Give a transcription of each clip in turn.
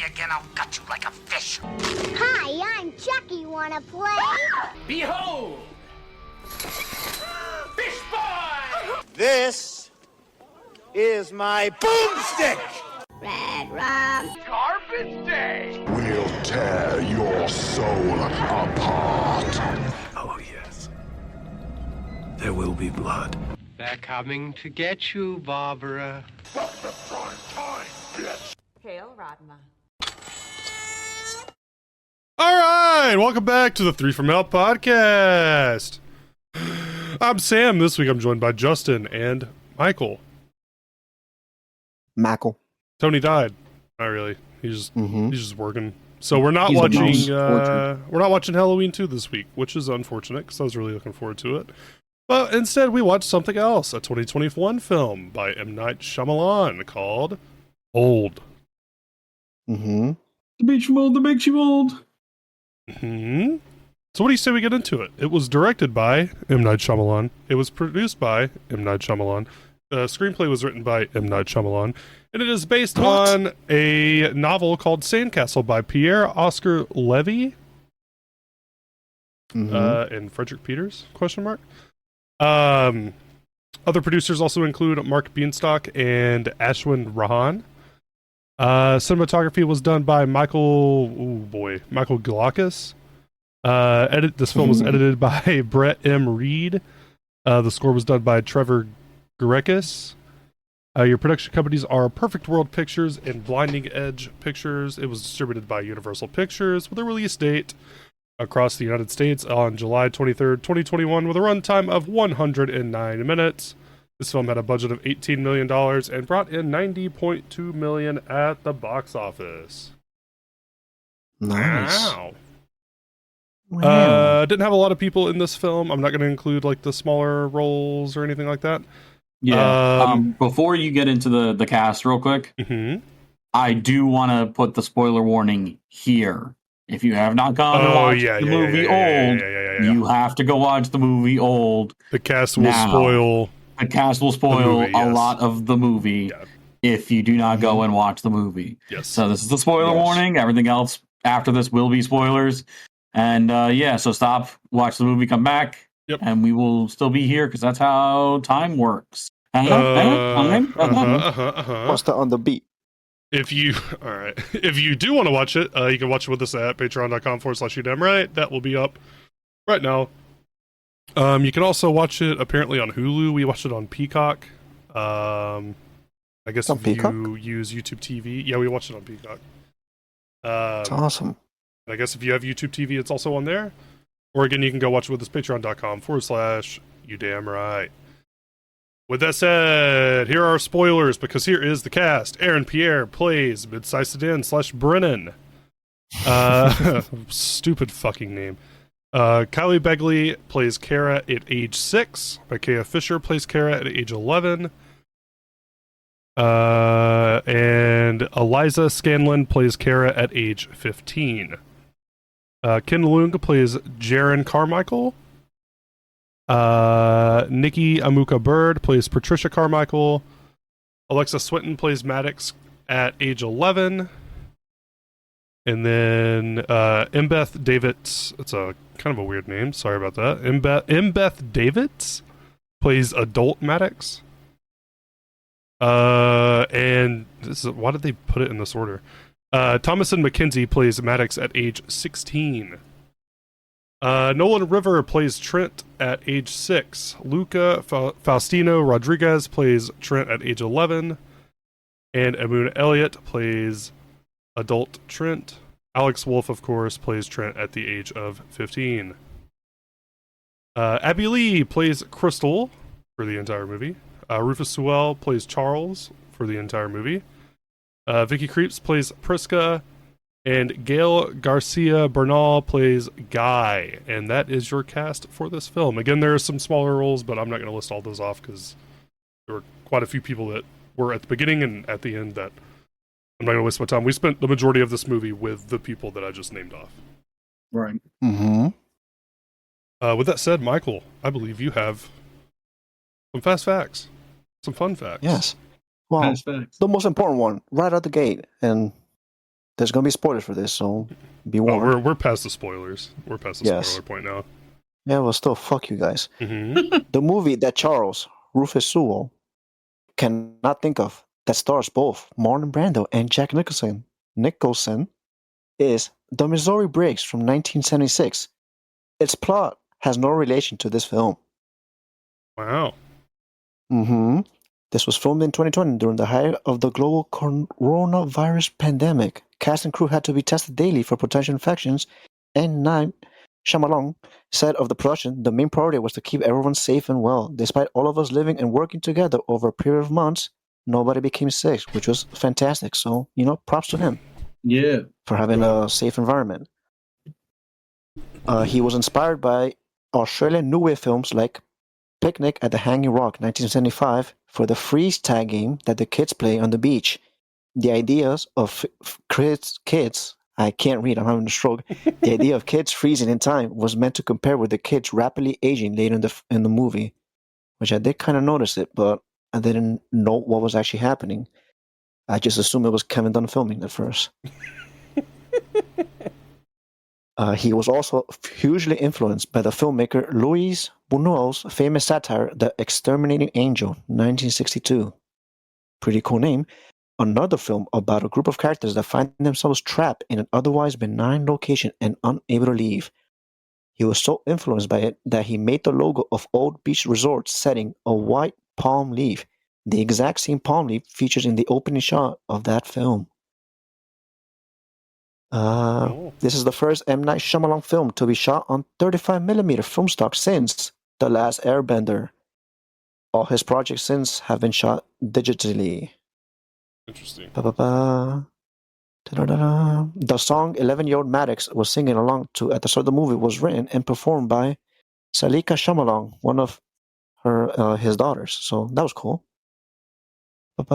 again, I'll gut you like a fish. Hi, I'm Chucky. Wanna play? Behold! Fish boy! This is my boomstick! Red rum. Garbage day! We'll tear your soul apart. Oh, yes. There will be blood. They're coming to get you, Barbara. Fuck the prime time, bitch. Hail, Radma. All right, welcome back to the Three from Hell podcast. I'm Sam. This week I'm joined by Justin and Michael. Mackle. Tony died. Not really. He's just working. So we're not He's watching. We're not watching Halloween 2 this week, which is unfortunate because I was really looking forward to it. But instead, we watched something else, a 2021 film by M. Night Shyamalan called Old. Mm-hmm. The makes you old, that makes you old. Hmm. So what do you say we get into it? It was directed by M. Night Shyamalan. It was produced by M. Night Shyamalan. The screenplay was written by M. Night Shyamalan. And it is based on a novel called Sandcastle by Pierre Oscar Levy. And Frederick Peters, ? Other producers also include Mark Bienstock and Ashwin Rahan. Cinematography was done by Michael Galakis. This film was edited by Brett M. Reed. The score was done by Trevor Gurekis. Your production companies are Perfect World Pictures and Blinding Edge Pictures. It was distributed by Universal Pictures with a release date across the United States on July 23rd, 2021, with a runtime of 109 minutes. This film had a budget of $18 million and brought in $90.2 million at the box office. Nice. Wow. Didn't have a lot of people in this film. I'm not going to include like the smaller roles or anything like that. Yeah. Before you get into the cast real quick, I do want to put the spoiler warning here. If you have not gone to watch the movie Old, you have to go watch the movie Old. The cast will spoil. The cast will spoil movie, a lot of the movie if you do not go and watch the movie. Yes. So this is the spoiler warning. Everything else after this will be spoilers. And so stop, watch the movie, come back, and we will still be here because that's how time works. What's the on the beat? If you do want to watch it, you can watch it with us at patreon.com/youdamnright. That will be up right now. You can also watch it apparently on Hulu. We watched it on Peacock. I guess if you use YouTube TV. Yeah, we watched it on Peacock. That's awesome. I guess if you have YouTube TV, it's also on there. Or again, you can go watch it with us, patreon.com/youdamright. With that said, here are our spoilers, because here is the cast. Aaron Pierre plays Midsize-Sedan/Brennan. Stupid fucking name. Kylie Begley plays Kara at age 6. Micaiah Fisher plays Kara at age 11. And Eliza Scanlon plays Kara at age 15. Ken Leung plays Jaren Carmichael. Nikki Amuka Bird plays Patricia Carmichael. Alexa Swinton plays Maddox at age 11. And then Mbeth Davids, it's a kind of a weird name, sorry about that. Mbeth Davids plays adult Maddox. And why did they put it in this order? Thomason McKenzie plays Maddox at age 16. Nolan River plays Trent at age 6. Luca Faustino Rodriguez plays Trent at age 11. And Amun Elliott plays adult Trent. Alex Wolff, of course, plays Trent at the age of 15. Abby Lee plays Crystal for the entire movie. Rufus Sewell plays Charles for the entire movie. Vicky Creeps plays Priska. And Gail Garcia Bernal plays Guy. And that is your cast for this film. Again, there are some smaller roles, but I'm not going to list all those off because there were quite a few people that were at the beginning and at the end that I'm not going to waste my time. We spent the majority of this movie with the people that I just named off. Right. With that said, Michael, I believe you have some fast facts. Some fun facts. Yes. Well, the most important one, right out the gate. And there's gonna be spoilers for this, so be Oh, warned. we're past the spoilers. We're past the Yes. spoiler point now. Yeah, well, still, fuck you guys. Mm-hmm. The movie that Charles Rufus Sewell cannot think of that stars both Marlon Brando and Jack Nicholson is The Missouri Breaks from 1976. Its plot has no relation to this film. Wow. Mm-hmm. This was filmed in 2020 during the height of the global coronavirus pandemic. Cast and crew had to be tested daily for potential infections, and Night Shyamalan said of the production, the main priority was to keep everyone safe and well. Despite all of us living and working together over a period of months, nobody became sick, which was fantastic. So, props to him. Yeah. For having a safe environment. He was inspired by Australian New Wave films like Picnic at the Hanging Rock, 1975, for the freeze tag game that the kids play on the beach. The ideas of kids, I can't read, I'm having a stroke. The idea of kids freezing in time was meant to compare with the kids rapidly aging later in the movie, which I did kind of notice it, but I didn't know what was actually happening. I just assumed it was Kevin Dunn filming at first. He was also hugely influenced by the filmmaker Luis Buñuel's famous satire, The Exterminating Angel, 1962. Pretty cool name. Another film about a group of characters that find themselves trapped in an otherwise benign location and unable to leave. He was so influenced by it that he made the logo of Old Beach Resort's setting a white palm leaf, the exact same palm leaf featured in the opening shot of that film. This is the first M. Night Shyamalan film to be shot on 35mm film stock since The Last Airbender. All his projects since have been shot digitally. Interesting. The song 11-Year-Old Maddox was singing along to at the start of the movie was written and performed by Salika Shyamalan, one of his daughters. So that was cool. Let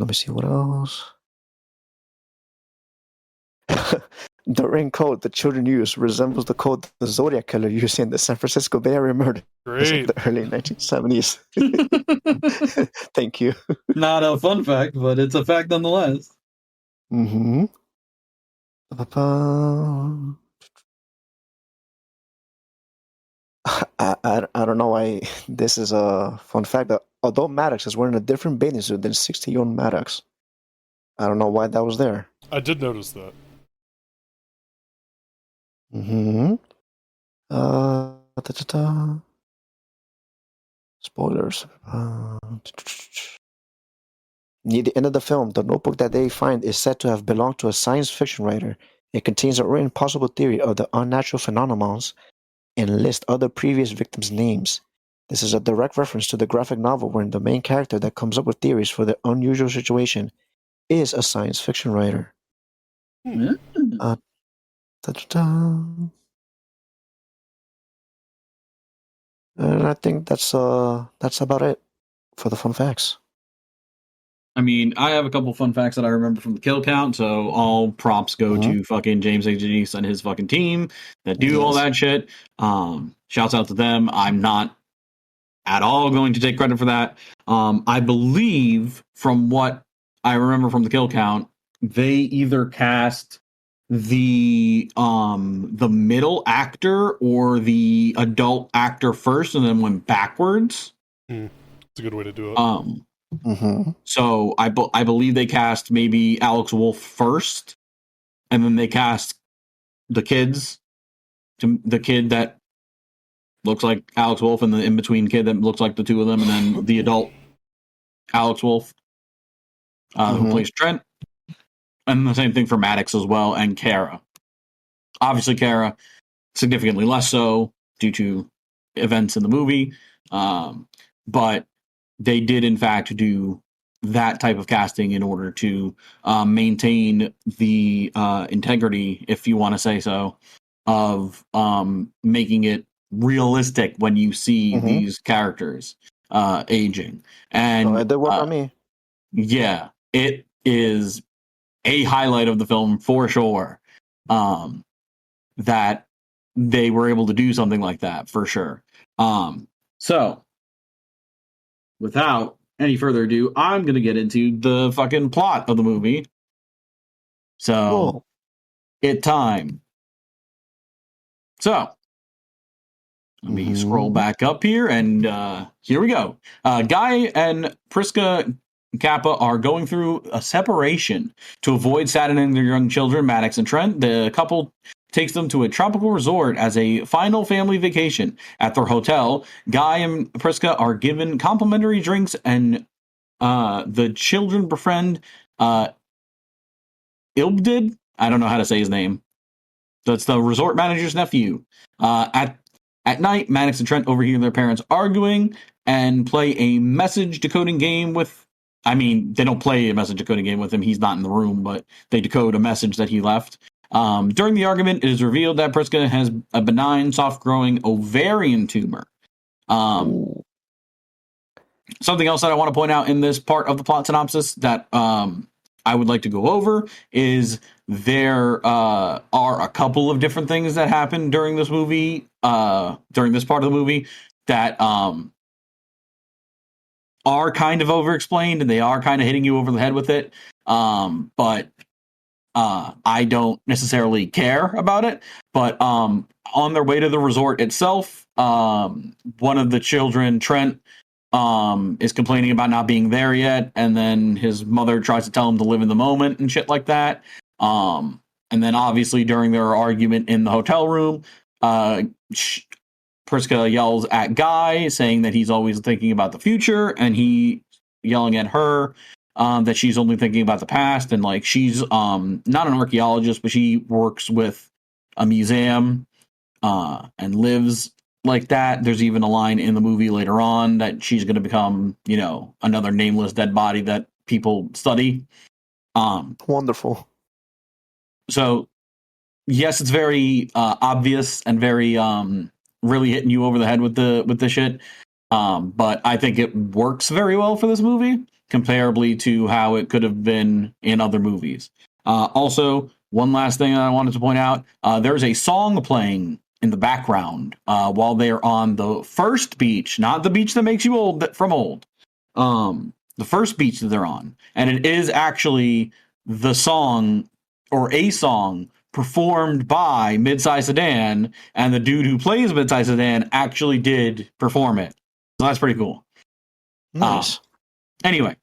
me see what else. The ring code the children use resembles the code the Zodiac Killer used in the San Francisco Bay Area murder of the early 1970s. Thank you. Not a fun fact, but it's a fact nonetheless. Mm-hmm. I don't know why this is a fun fact, but although Maddox is wearing a different bathing suit than 60-year-old Maddox, I don't know why that was there. I did notice that. Mm-hmm. Spoilers. Near the end of the film, the notebook that they find is said to have belonged to a science fiction writer. It contains a written possible theory of the unnatural phenomenons and lists other previous victims' names. This is a direct reference to the graphic novel wherein the main character that comes up with theories for the unusual situation is a science fiction writer. And I think that's about it for the fun facts. I mean, I have a couple fun facts that I remember from the kill count, so all props go to fucking James Agenice and his fucking team that do all that shit. Shouts out to them. I'm not at all going to take credit for that. I believe, from what I remember from the kill count, they either cast the middle actor or the adult actor first and then went backwards. It's a good way to do it. So I believe they cast maybe Alex Wolff first, and then they cast the kid that looks like Alex Wolff, and the in-between kid that looks like the two of them, and then the adult Alex Wolff, who plays Trent. And the same thing for Maddox as well, and Kara. Obviously, Kara significantly less so due to events in the movie, but they did, in fact, do that type of casting in order to maintain the integrity, if you want to say so, of making it realistic when you see these characters aging. And it did work on me. Yeah, it is a highlight of the film for sure, that they were able to do something like that for sure. So, without any further ado, I'm going to get into the fucking plot of the movie. So, it time. So, let me scroll back up here, and here we go. Guy and Priska Kappa are going through a separation. To avoid saddening their young children, Maddox and Trent, the couple takes them to a tropical resort as a final family vacation. At their hotel, Guy and Priska are given complimentary drinks, and the children befriend Ilbdid. I don't know how to say his name. That's the resort manager's nephew. At night, Maddox and Trent overhear their parents arguing and play a message decoding game with... I mean, they don't play a message decoding game with him. He's not in the room, but they decode a message that he left. During the argument, it is revealed that Priska has a benign, soft-growing ovarian tumor. Something else that I want to point out in this part of the plot synopsis that I would like to go over is there are a couple of different things that happen during this movie, during this part of the movie, that are kind of over-explained, and they are kind of hitting you over the head with it. But I don't necessarily care about it. But on their way to the resort itself, one of the children, Trent, is complaining about not being there yet, and then his mother tries to tell him to live in the moment and shit like that. And then obviously during their argument in the hotel room, Priska yells at Guy, saying that he's always thinking about the future, and he yelling at her that she's only thinking about the past, and like she's not an archaeologist, but she works with a museum and lives like that. There's even a line in the movie later on that she's going to become, you know, another nameless dead body that people study. Wonderful. So, yes, it's very obvious and very really hitting you over the head with the shit. But I think it works very well for this movie, comparably to how it could have been in other movies. Also, one last thing I wanted to point out: there's a song playing in the background while they are on the first beach, not the beach that makes you old from old. The first beach that they're on, and it is actually the song or a song performed by Midsize Sedan, and the dude who plays Midsize Sedan actually did perform it. So that's pretty cool. Nice. Anyway,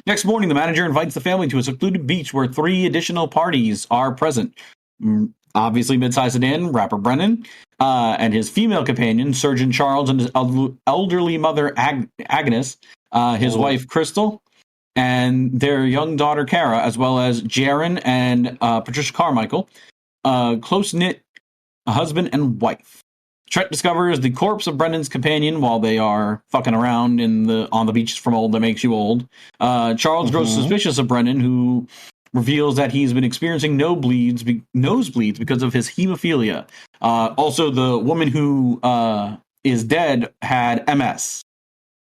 next morning, the manager invites the family to a secluded beach where 3 additional parties are present. Obviously, Midsize Sedan, rapper Brennan, and his female companion, Surgeon Charles, and his elderly mother, Agnes, his wife, Crystal, and their young daughter, Kara, as well as Jaron and Patricia Carmichael, close-knit husband and wife. Trent discovers the corpse of Brennan's companion while they are fucking around on the beach from old that makes you old. Charles grows suspicious of Brennan, who reveals that he's been experiencing nosebleeds because of his hemophilia. Also, the woman who is dead had MS,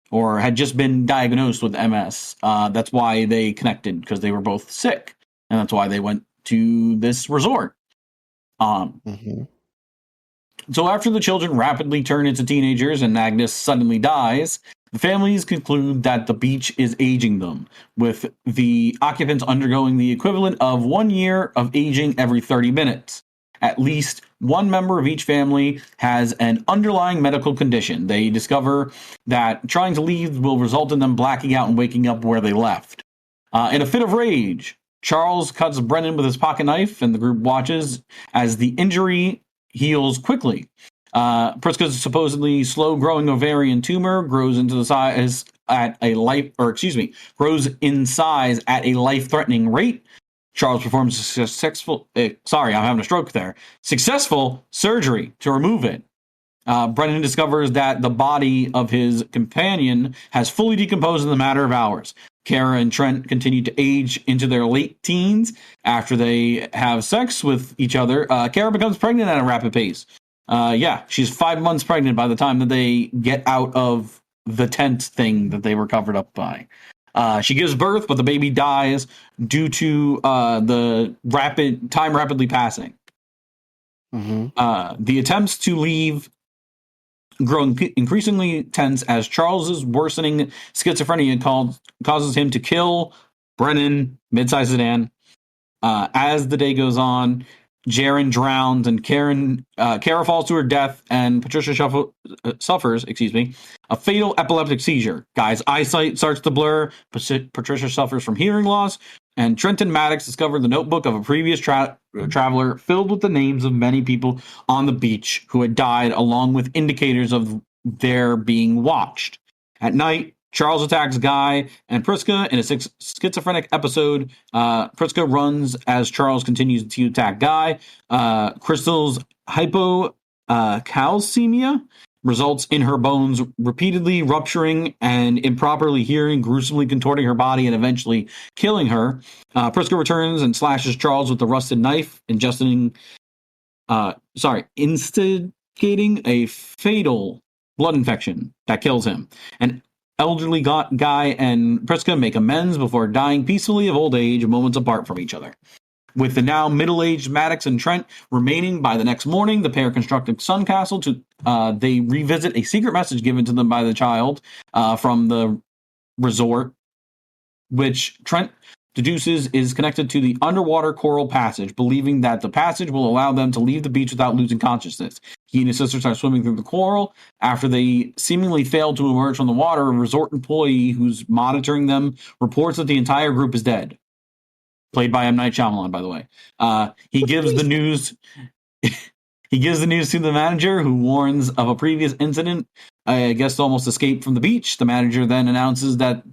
or had just been diagnosed with MS. That's why they connected, because they were both sick, and that's why they went to this resort. So after the children rapidly turn into teenagers and Agnes suddenly dies, the families conclude that the beach is aging them, with the occupants undergoing the equivalent of 1 year of aging every 30 minutes. At least one member of each family has an underlying medical condition. They discover that trying to leave will result in them blacking out and waking up where they left. In a fit of rage, Charles cuts Brennan with his pocket knife, and the group watches as the injury heals quickly. Priska's supposedly slow-growing ovarian tumor grows into the size grows in size at a life-threatening rate. Charles performs successful surgery to remove it. Brennan discovers that the body of his companion has fully decomposed in the matter of hours. Kara and Trent continue to age into their late teens. After they have sex with each other, Kara becomes pregnant at a rapid pace. She's 5 months pregnant by the time that they get out of the tent thing that they were covered up by. She gives birth, but the baby dies due to the rapidly passing. The attempts to leave growing increasingly tense as Charles's worsening schizophrenia causes him to kill Brennan, mid-sized sedan. As the day goes on, Jaren drowns and Kara falls to her death, and Patricia suffers, a fatal epileptic seizure. Guy's eyesight starts to blur. Patricia suffers from hearing loss, and Trenton Maddox discovered the notebook of a previous traveler filled with the names of many people on the beach who had died, along with indicators of their being watched. At night, Charles attacks Guy and Priska in a schizophrenic episode. Priska runs as Charles continues to attack Guy. Crystal's hypocalcemia results in her bones repeatedly rupturing and improperly hearing, gruesomely contorting her body and eventually killing her. Priska returns and slashes Charles with the rusted knife, instigating a fatal blood infection that kills him. And elderly Guy and Priska make amends before dying peacefully of old age, moments apart from each other. With the now middle-aged Maddox and Trent remaining by the next morning, the pair construct a sun castle. They revisit a secret message given to them by the child from the resort, which Trent deduces is connected to the underwater coral passage, believing that the passage will allow them to leave the beach without losing consciousness. He and his sister start swimming through the coral. After they seemingly fail to emerge from the water, a resort employee who's monitoring them reports that the entire group is dead. Played by M. Night Shyamalan, by the way. He gives the news. He gives the news to the manager, who warns of a previous incident. A guest almost escaped from the beach. The manager then announces that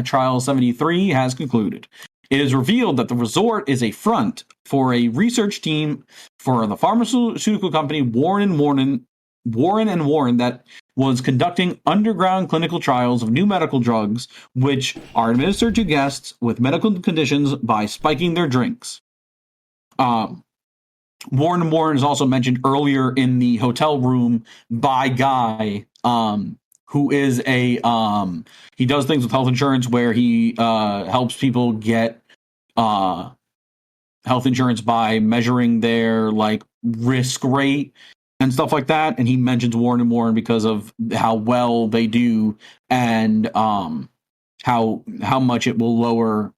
Trial 73 has concluded. It is revealed that the resort is a front for a research team for the pharmaceutical company Warren and Warren that was conducting underground clinical trials of new medical drugs, which are administered to guests with medical conditions by spiking their drinks. Warren and Warren is also mentioned earlier in the hotel room by Guy, who is he does things with health insurance where he helps people get health insurance by measuring their risk rate and stuff like that. And he mentions Warren and Warren because of how well they do and how much it will lower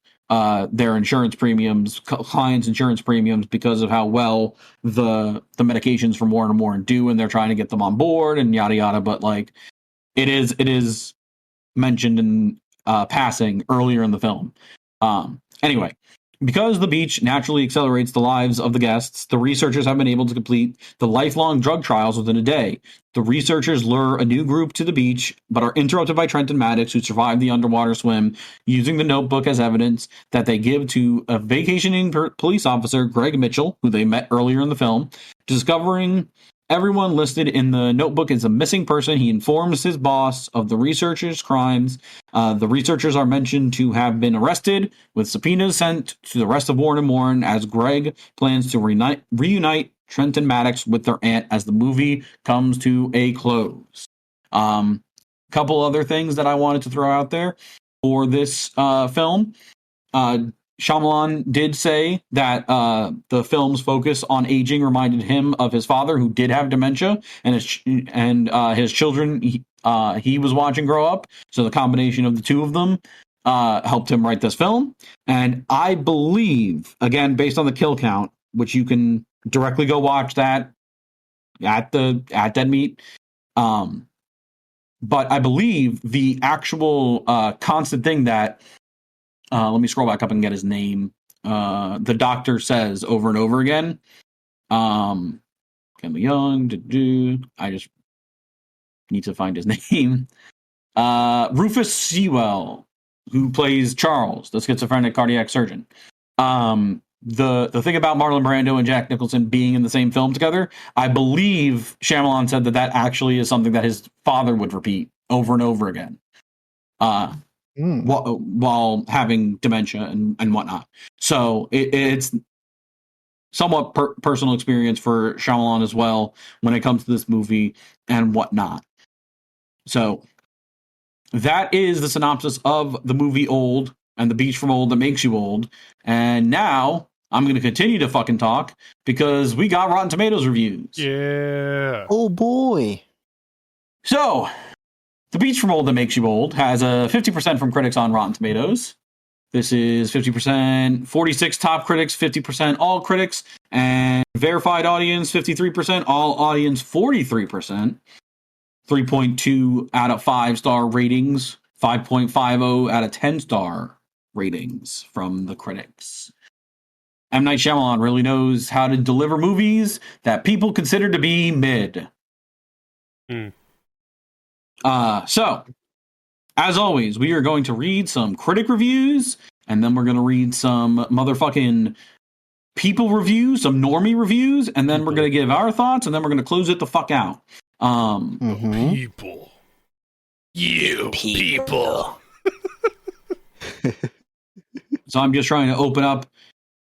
their insurance premiums, clients' insurance premiums, because of how well the medications from Warren and Warren do, and they're trying to get them on board and yada yada. But it is mentioned in passing earlier in the film. Anyway, because the beach naturally accelerates the lives of the guests, the researchers have been able to complete the lifelong drug trials within a day. The researchers lure a new group to the beach, but are interrupted by Trent and Maddox, who survived the underwater swim, using the notebook as evidence that they give to a vacationing police officer, Greg Mitchell, who they met earlier in the film. Discovering everyone listed in the notebook is a missing person, he informs his boss of the researchers' crimes. The researchers are mentioned to have been arrested, with subpoenas sent to the rest of Warren and Warren, as Greg plans to reunite Trent and Maddox with their aunt as the movie comes to a close. Couple other things that I wanted to throw out there for this film. Shyamalan did say that the film's focus on aging reminded him of his father, who did have dementia, and his children he was watching grow up. So the combination of the two of them helped him write this film. And I believe, again, based on the kill count, which you can directly go watch that at Dead Meat. But I believe the actual constant thing that let me scroll back up and get his name. The doctor says over and over again. Ken Young. I just need to find his name. Rufus Sewell, who plays Charles, the schizophrenic cardiac surgeon. The thing about Marlon Brando and Jack Nicholson being in the same film together, I believe Shyamalan said that actually is something that his father would repeat over and over again. While having dementia and whatnot. So it's somewhat personal experience for Shyamalan as well when it comes to this movie and whatnot. So that is the synopsis of the movie Old and the beach from Old that makes you old. And now I'm going to continue to fucking talk because we got Rotten Tomatoes reviews. Yeah. Oh boy. So, The Beach from Old That Makes You Old has a 50% from critics on Rotten Tomatoes. This is 50%, 46 top critics, 50% all critics, and verified audience, 53%, all audience, 43%. 3.2 out of 5-star ratings, 5.50 out of 10-star ratings from the critics. M. Night Shyamalan really knows how to deliver movies that people consider to be mid. So, as always, we are going to read some critic reviews, and then we're going to read some motherfucking people reviews, some normie reviews, and then we're going to give our thoughts, and then we're going to close it the fuck out. People. You people. So I'm just trying to open up.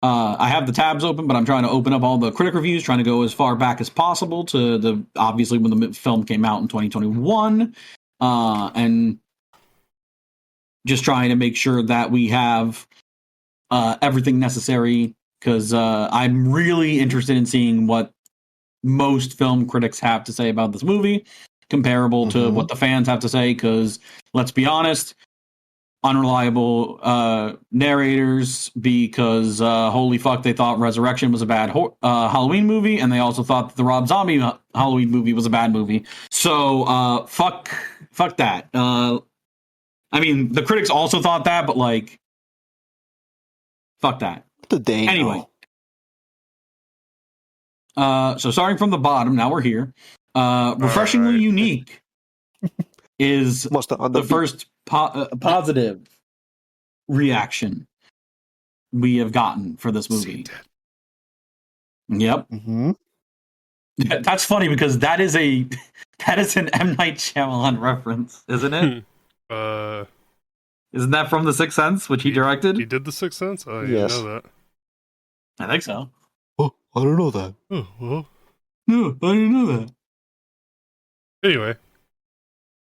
I have the tabs open, but I'm trying to open up all the critic reviews, trying to go as far back as possible to the obviously when the film came out in 2021, and just trying to make sure that we have everything necessary, because I'm really interested in seeing what most film critics have to say about this movie, comparable to what the fans have to say, because let's be honest, unreliable narrators, because holy fuck, they thought Resurrection was a bad Halloween movie, and they also thought that the Rob Zombie Halloween movie was a bad movie. So fuck that. I mean, the critics also thought that, but like, fuck that. Anyway. So starting from the bottom, now we're here. Refreshingly unique is the first positive reaction we have gotten for this movie. Yep. That's funny because that is an M. Night Shyamalan reference, isn't it? Isn't that from The Sixth Sense, which he directed? He did The Sixth Sense? Oh, you Yes. know that. I think so. Oh, I don't know that. Oh, well. No, I didn't know that. Anyway.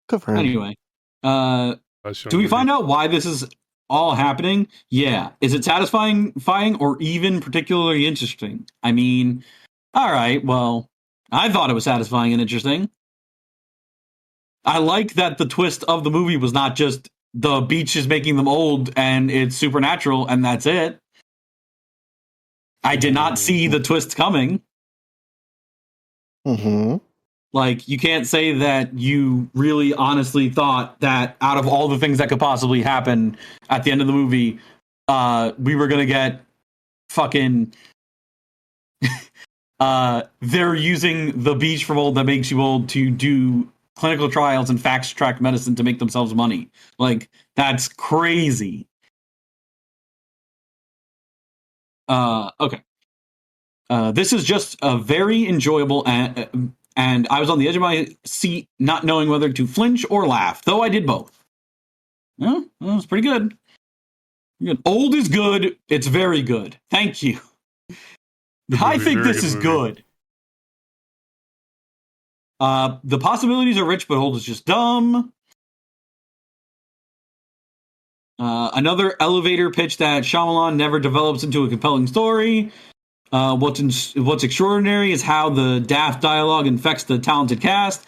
Good for him. Anyway. Do we find out why this is all happening? Yeah. Is it satisfying or even particularly interesting? I mean, all right, well, I thought it was satisfying and interesting. I like that the twist of the movie was not just the beach is making them old and it's supernatural and that's it. I did not see the twist coming. Like, you can't say that you really honestly thought that out of all the things that could possibly happen at the end of the movie, we were going to get fucking... they're using the beach from Old That Makes You Old to do clinical trials and fast-track medicine to make themselves money. Like, that's crazy. Okay. This is just a very enjoyable and I was on the edge of my seat, not knowing whether to flinch or laugh, though I did both. Yeah, that was pretty good. Old is good. It's very good. Thank you. I think this is good. The possibilities are rich, but Old is just dumb. Another elevator pitch that Shyamalan never develops into a compelling story. What's extraordinary is how the daft dialogue infects the talented cast.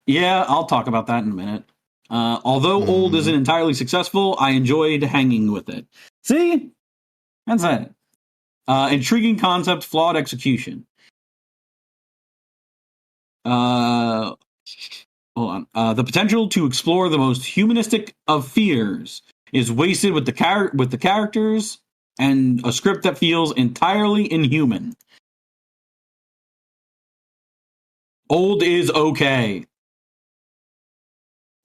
Yeah, I'll talk about that in a minute. Although Old isn't entirely successful, I enjoyed hanging with it. See? That's it. Intriguing concept, flawed execution. Hold on. The potential to explore the most humanistic of fears is wasted with the characters and a script that feels entirely inhuman. Old is okay.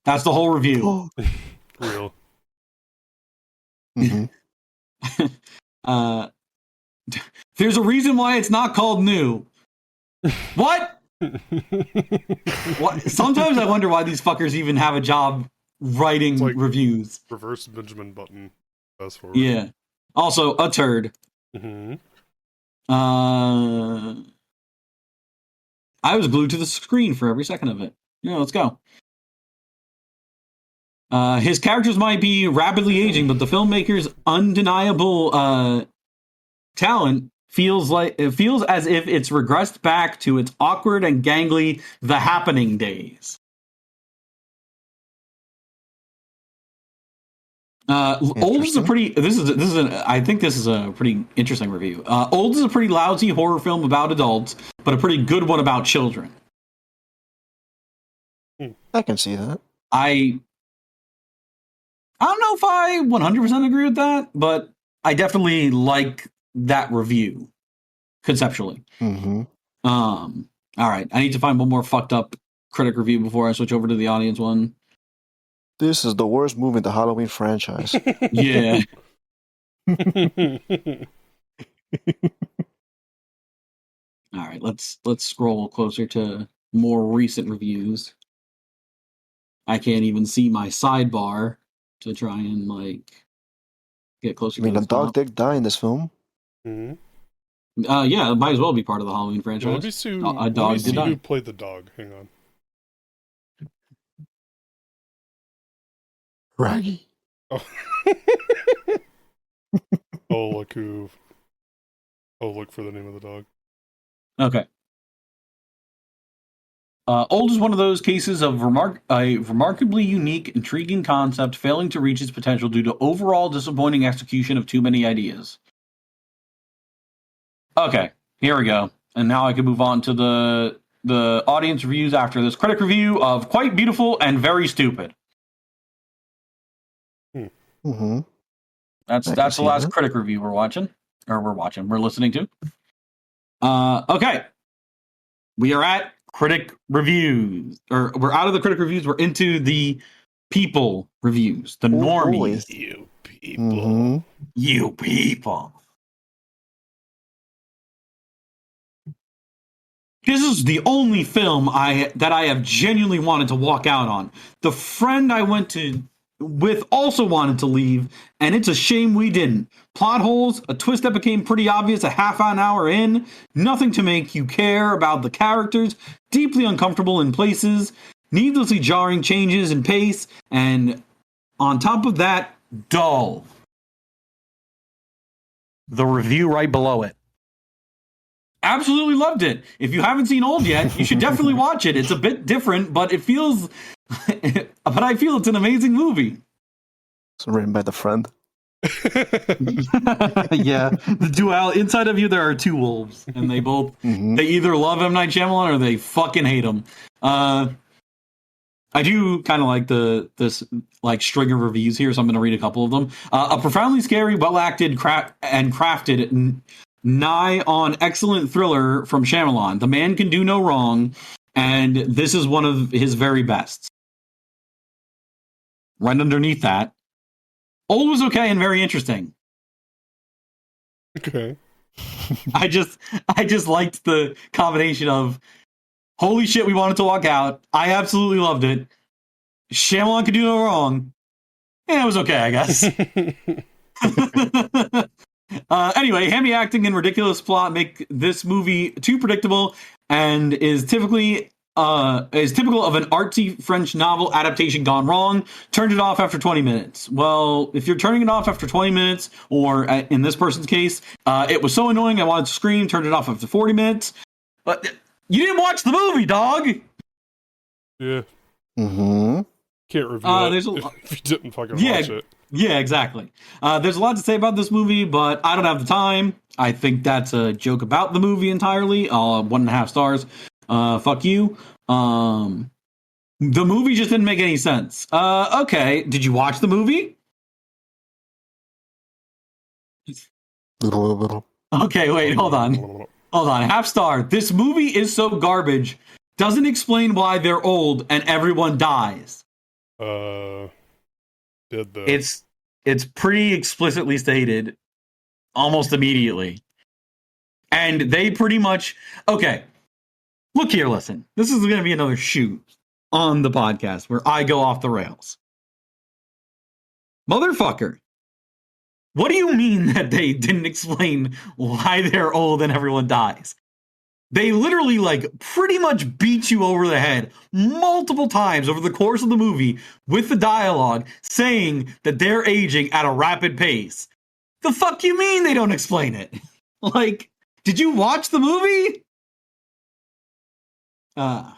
That's the whole review. Real. There's a reason why it's not called new. What? What? Sometimes I wonder why these fuckers even have a job writing reviews. Reverse Benjamin Button. Fast forward. Yeah. Also, a turd. I was glued to the screen for every second of it. Yeah, let's go. His characters might be rapidly aging, but the filmmaker's undeniable talent feels as if it's regressed back to its awkward and gangly The Happening days. Old is a pretty. I think this is a pretty interesting review. Old is a pretty lousy horror film about adults, but a pretty good one about children. I can see that. I don't know if I 100% agree with that, but I definitely like that review conceptually. Mm-hmm. All right, I need to find one more fucked up critic review before I switch over to the audience one. This is the worst movie in the Halloween franchise. Yeah. All right, let's scroll closer to more recent reviews. I can't even see my sidebar to try and get closer. I mean, to the dog did die in this film. Mm-hmm. Yeah, it might as well be part of the Halloween franchise. Let me see, who played the dog. Hang on. Raggy. Oh. Look for the name of the dog. Okay. Old is one of those cases of a remarkably unique, intriguing concept failing to reach its potential due to overall disappointing execution of too many ideas. Okay, here we go. And now I can move on to the audience reviews after this critic review of Quite Beautiful and Very Stupid. Mm-hmm. That's the last critic review we're listening to. Okay. We are at critic reviews. Or we're out of the critic reviews, we're into the people reviews. The normies. You people. Mm-hmm. You people. This is the only film that I have genuinely wanted to walk out on. The friend I went to with also wanted to leave, and it's a shame we didn't. Plot holes, a twist that became pretty obvious a half an hour in, nothing to make you care about the characters, deeply uncomfortable in places, needlessly jarring changes in pace, and on top of that, dull. The review right below it. Absolutely loved it. If you haven't seen Old yet, you should definitely watch it. It's a bit different, but it feels... but I feel it's an amazing movie. It's written by the friend. Yeah. The dual inside of you, there are two wolves, and they both they either love M. Night Shyamalan or they fucking hate him. I do kind of like this string of reviews here, so I'm going to read a couple of them. A profoundly scary, well-acted, crafted, nigh on excellent thriller from Shyamalan. The man can do no wrong, and this is one of his very best. Right underneath that, Old was okay and very interesting. Okay. I just liked the combination of holy shit, we wanted to walk out. I absolutely loved it. Shyamalan could do no wrong. And it was okay, I guess. Anyway, hammy acting and ridiculous plot make this movie too predictable and is typical of an artsy French novel adaptation gone wrong. Turned it off after 20 minutes. Well, if you're turning it off after 20 minutes, or in this person's case, it was so annoying I wanted to scream, turned it off after 40 minutes. But you didn't watch the movie, dog! Yeah. Mm-hmm. Can't review it if you didn't fucking watch it. Yeah, exactly. There's a lot to say about this movie, but I don't have the time. I think that's a joke about the movie entirely. 1.5 stars. Fuck you. The movie just didn't make any sense. Okay. Did you watch the movie? Okay, wait, hold on. Half star. This movie is so garbage. Doesn't explain why they're old and everyone dies. It's pretty explicitly stated almost immediately. And they pretty much... Okay. Look here, listen. This is going to be another shoot on the podcast where I go off the rails. Motherfucker. What do you mean that they didn't explain why they're old and everyone dies? They literally, pretty much beat you over the head multiple times over the course of the movie with the dialogue saying that they're aging at a rapid pace. The fuck you mean they don't explain it? Did you watch the movie? I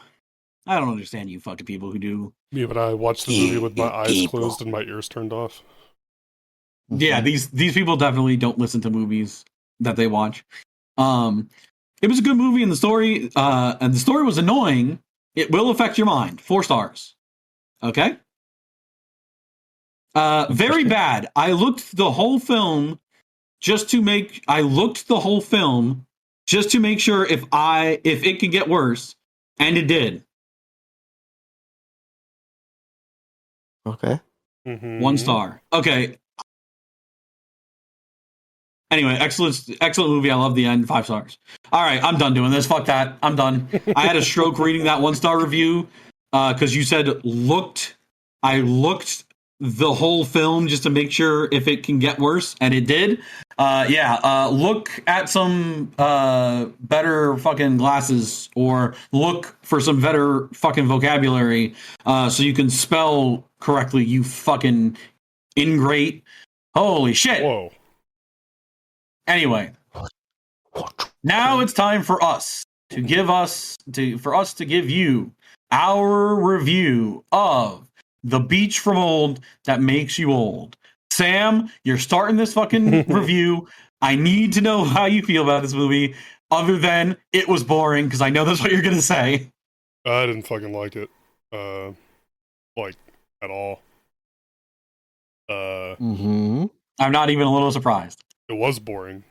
don't understand you fucking people who do. Yeah, but I watched the movie with my eyes closed and my ears turned off. Yeah, these people definitely don't listen to movies that they watch. It was a good movie, and the story was annoying. It will affect your mind. 4 stars. Okay. Very bad. I looked the whole film just to make sure if it could get worse, and it did. Okay. 1 star. Okay. Anyway, excellent movie. I love the end. 5 stars. All right, I'm done doing this. Fuck that. I'm done. I had a stroke reading that 1-star review because you said I looked the whole film just to make sure if it can get worse, and it did. Look at some better fucking glasses, or look for some better fucking vocabulary so you can spell correctly, you fucking ingrate. Holy shit. Whoa. Anyway, now it's time for us to give you our review of The Beach from Old That Makes You Old. Sam, you're starting this fucking review. I need to know how you feel about this movie, other than it was boring, because I know that's what you're going to say. I didn't fucking like it. At all. I'm not even a little surprised. It was boring.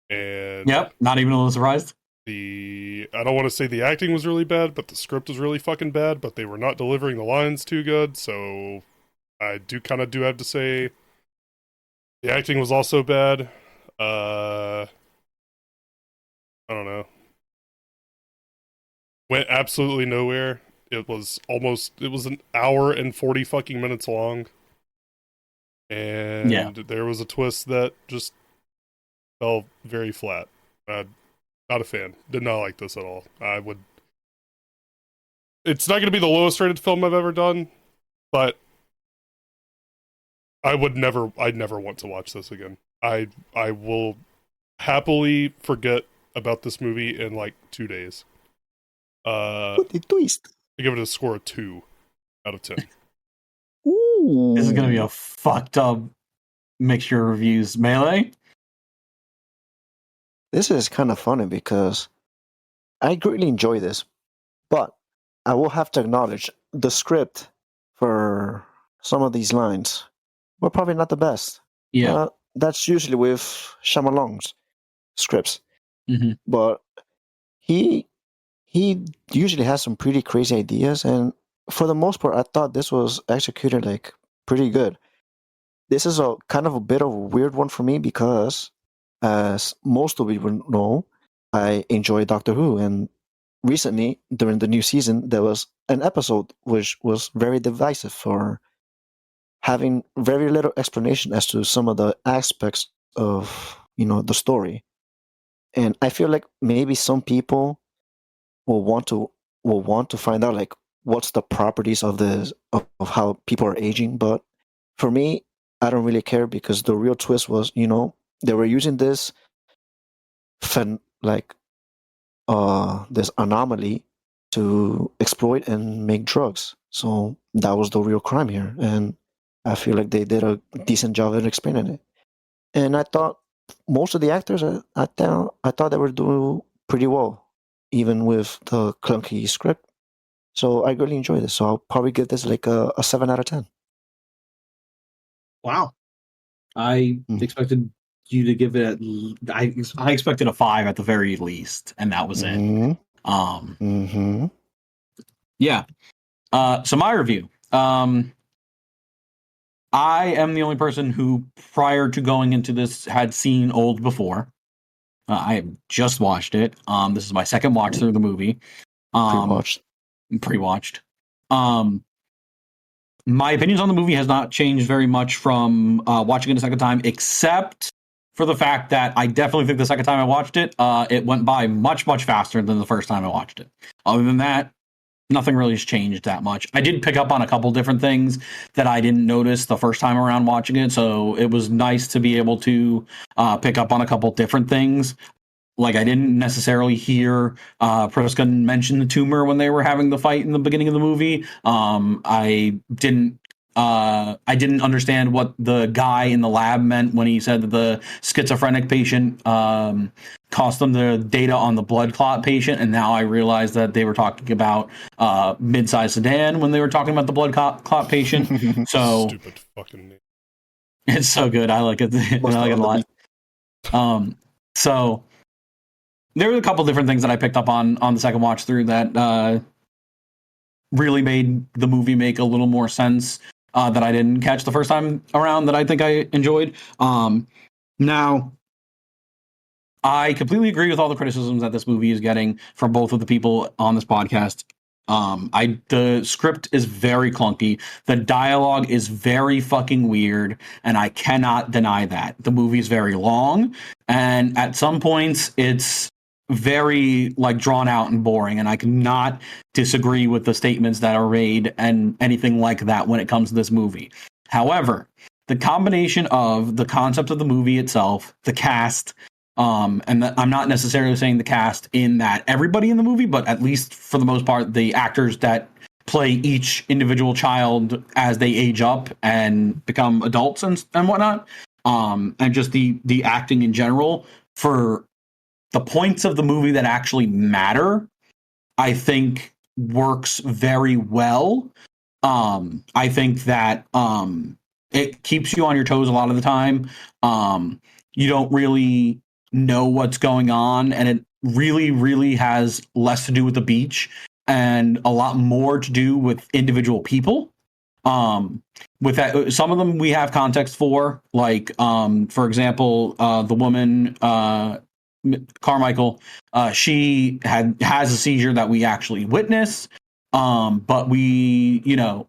And yep, not even a little surprised. I don't want to say the acting was really bad, but the script was really fucking bad, but they were not delivering the lines too good, so I do have to say the acting was also bad. I don't know. Went absolutely nowhere. It was an hour and 40 fucking minutes long. And there was a twist that just fell very flat. Not a fan. Did not like this at all. It's not going to be the lowest rated film I've ever done, but I'd never want to watch this again. I will happily forget about this movie in 2 days. Twist. I give it a score of 2 out of 10. Ooh. This is going to be a fucked up mixture of reviews. Melee? This is kind of funny because I greatly enjoy this, but I will have to acknowledge the script for some of these lines were probably not the best. Yeah. That's usually with Shyamalan's scripts. Mm-hmm. But he usually has some pretty crazy ideas, and for the most part, I thought this was executed pretty good. This is a kind of a bit of a weird one for me because, as most of you would know, I enjoy Doctor Who, and recently during the new season there was an episode which was very divisive for having very little explanation as to some of the aspects of the story. And I feel like maybe some people will want to find out what's the properties of how people are aging, but for me I don't really care, because the real twist was they were using this this anomaly to exploit and make drugs. So that was the real crime here, and I feel like they did a decent job at explaining it. And I thought most of the actors, I thought they were doing pretty well, even with the clunky script. So I really enjoyed this. So I'll probably give this a 7 out of 10. Wow. I expected you to give it I expected a 5 at the very least, and that was it. Yeah. So my review. I am the only person who, prior to going into this, had seen Old before. I just watched it. This is my second watch through the movie. Pre-watched. My opinions on the movie has not changed very much from watching it a second time, except for the fact that I definitely think the second time I watched it, it went by much, much faster than the first time I watched it. Other than that, nothing really has changed that much. I did pick up on a couple different things that I didn't notice the first time around watching it, so it was nice to be able to pick up on a couple different things. I didn't necessarily hear Priscun mention the tumor when they were having the fight in the beginning of the movie. I didn't I didn't understand what the guy in the lab meant when he said that the schizophrenic patient cost them the data on the blood clot patient, and now I realize that they were talking about mid-sized sedan when they were talking about the blood clot patient. So stupid fucking name. It's so good. I like it. I like it a lot. So there were a couple different things that I picked up on the second watch through that really made the movie make a little more sense. That I didn't catch the first time around that I think I enjoyed. Now, I completely agree with all the criticisms that this movie is getting from both of the people on this podcast. The script is very clunky. The dialogue is very fucking weird, and I cannot deny that. The movie is very long, and at some points it's very like drawn out and boring, and I cannot disagree with the statements that are made and anything like that when it comes to this movie. However, the combination of the concept of the movie itself, the cast, I'm not necessarily saying the cast in that everybody in the movie, but at least for the most part, the actors that play each individual child as they age up and become adults and whatnot, and just the acting in general for the points of the movie that actually matter, I think works very well. I think that it keeps you on your toes a lot of the time. You don't really know what's going on, and it really, really has less to do with the beach and a lot more to do with individual people. With that, some of them we have context for, like, for example, the woman, Carmichael, she has a seizure that we actually witness. But we,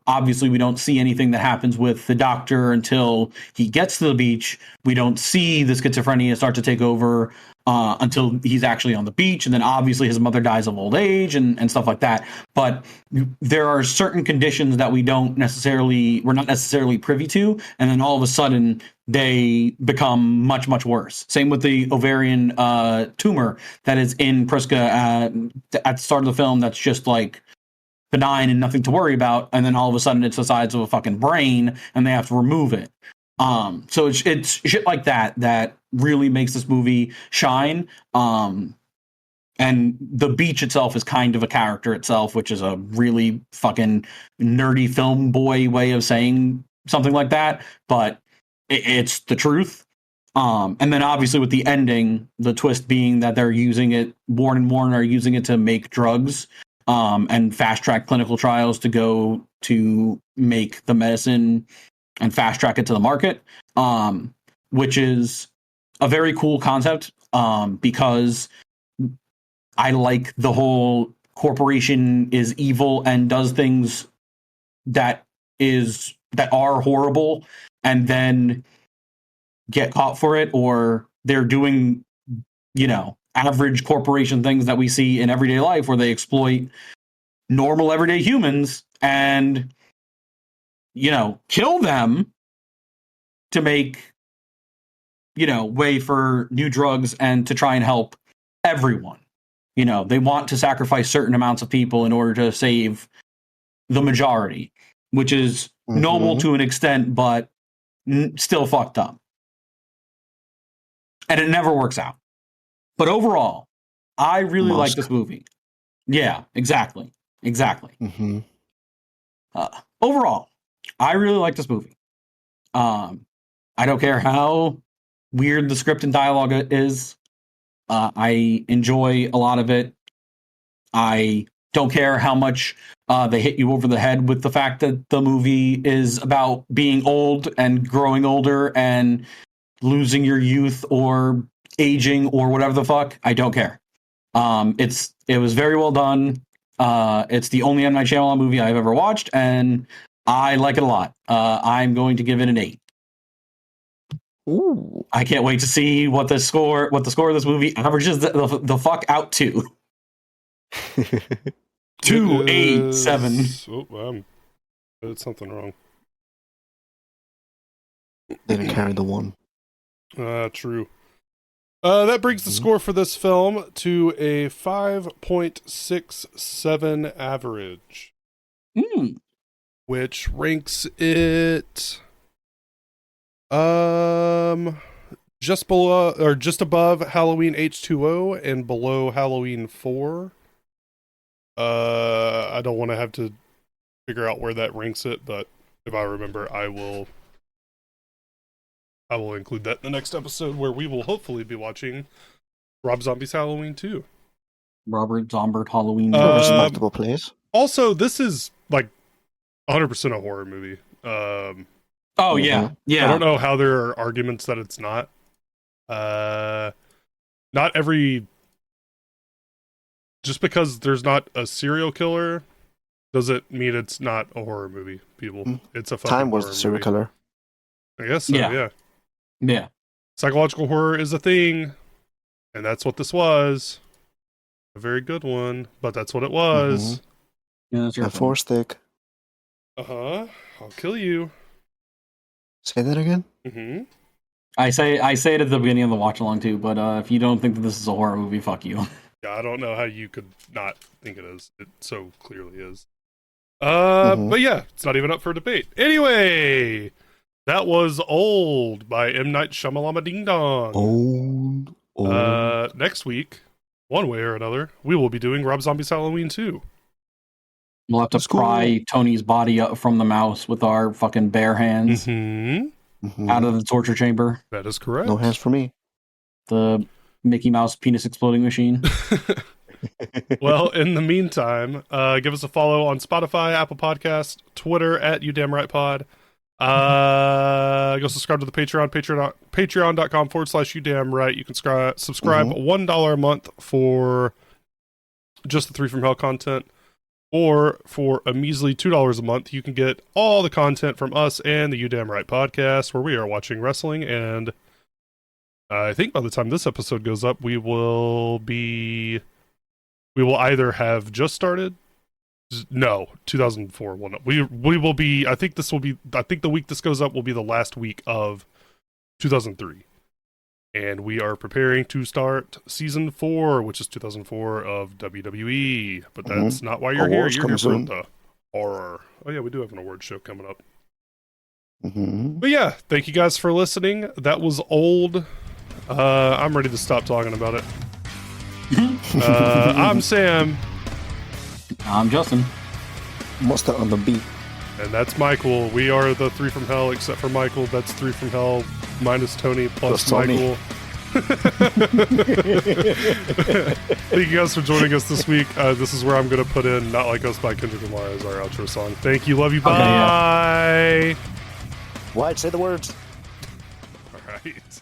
obviously we don't see anything that happens with the doctor until he gets to the beach. We don't see the schizophrenia start to take over until he's actually on the beach. And then obviously his mother dies of old age and stuff like that. But there are certain conditions that we're not necessarily privy to. And then all of a sudden they become much, much worse. Same with the ovarian tumor that is in Priska at the start of the film. That's just like benign and nothing to worry about, and then all of a sudden it's the size of a fucking brain and they have to remove it. So it's shit like that really makes this movie shine. And the beach itself is kind of a character itself, which is a really fucking nerdy film boy way of saying something like that, but it's the truth. And then obviously with the ending, the twist being that they're using it, Warren and Warren are using it to make drugs, and fast track clinical trials to go to make the medicine and fast track it to the market, which is a very cool concept, because I like the whole corporation is evil and does things that are horrible and then get caught for it, or they're doing, average corporation things that we see in everyday life where they exploit normal everyday humans and, kill them to make, way for new drugs and to try and help everyone. They want to sacrifice certain amounts of people in order to save the majority, which is noble to an extent, but still fucked up. And it never works out. But overall, I really like this movie. Yeah, exactly. Mm-hmm. Overall, I really like this movie. I don't care how weird the script and dialogue is. I enjoy a lot of it. I don't care how much they hit you over the head with the fact that the movie is about being old and growing older and losing your youth or aging or whatever the fuck. I don't care. It was very well done. It's the only M. Night Shyamalan movie I've ever watched, and I like it a lot. I'm going to give it an 8. Ooh. I can't wait to see what the score of this movie averages the fuck out to. 287. Oh, I did something wrong. Didn't carry the 1. True. That brings the score for this film to a 5.67 average. which ranks it just below or just above Halloween H2O and below Halloween 4. I don't want to have to figure out where that ranks it, but if I remember, I will include that in the next episode where we will hopefully be watching Rob Zombie's Halloween 2. Robert Zombie Halloween. Multiple plays. Also, this is like 100% a horror movie. Oh yeah, yeah. I don't know how there are arguments that it's not. Not every. Just because there's not a serial killer, doesn't mean it's not a horror movie. People, it's a fucking Time was the serial killer. I guess so. Yeah. Yeah. Psychological horror is a thing, and that's what this was. A very good one, but that's what it was. Yeah, that's your A 4-stick. I'll kill you. Say that again. I say it at the beginning of the watch along too, but if you don't think that this is a horror movie, fuck you. Yeah, I don't know how you could not think it is. It so clearly is. But yeah, it's not even up for debate. Anyway, that was Old by M. Night Shyamalan Ding Dong. Old. Next week, one way or another, we will be doing Rob Zombie's Halloween 2. We'll have to pry Tony's body up from the mouse with our fucking bare hands out of the torture chamber. That is correct. No hands for me. The Mickey Mouse penis exploding machine. Well, in the meantime, give us a follow on Spotify, Apple Podcasts, Twitter at YouDamnRightPod. Go subscribe to the Patreon, patreon.com/YouDamnRight. You can subscribe $1 a month for just the 3 from Hell content. Or for a measly $2 a month, you can get all the content from us and the You Damn Right podcast, where we are watching wrestling. And I think by the time this episode goes up, we will either have just started. No, 2004 will not. We will be. I think the week this goes up will be the last week of 2003. And we are preparing to start season 4, which is 2004 of WWE. But that's not why you're here. You're here for the horror. Oh, yeah, we do have an award show coming up. But yeah, thank you guys for listening. That was Old. I'm ready to stop talking about it. I'm Sam. I'm Justin. Monster on the beat. And that's Michael. We are the 3 from Hell, except for Michael. That's 3 from Hell minus Tony plus Michael. Thank you guys for joining us this week. This is where I'm going to put in Not Like Us by Kendrick Lamar as our outro song. Thank you. Love you. Bye. Wyatt, say the words. All right.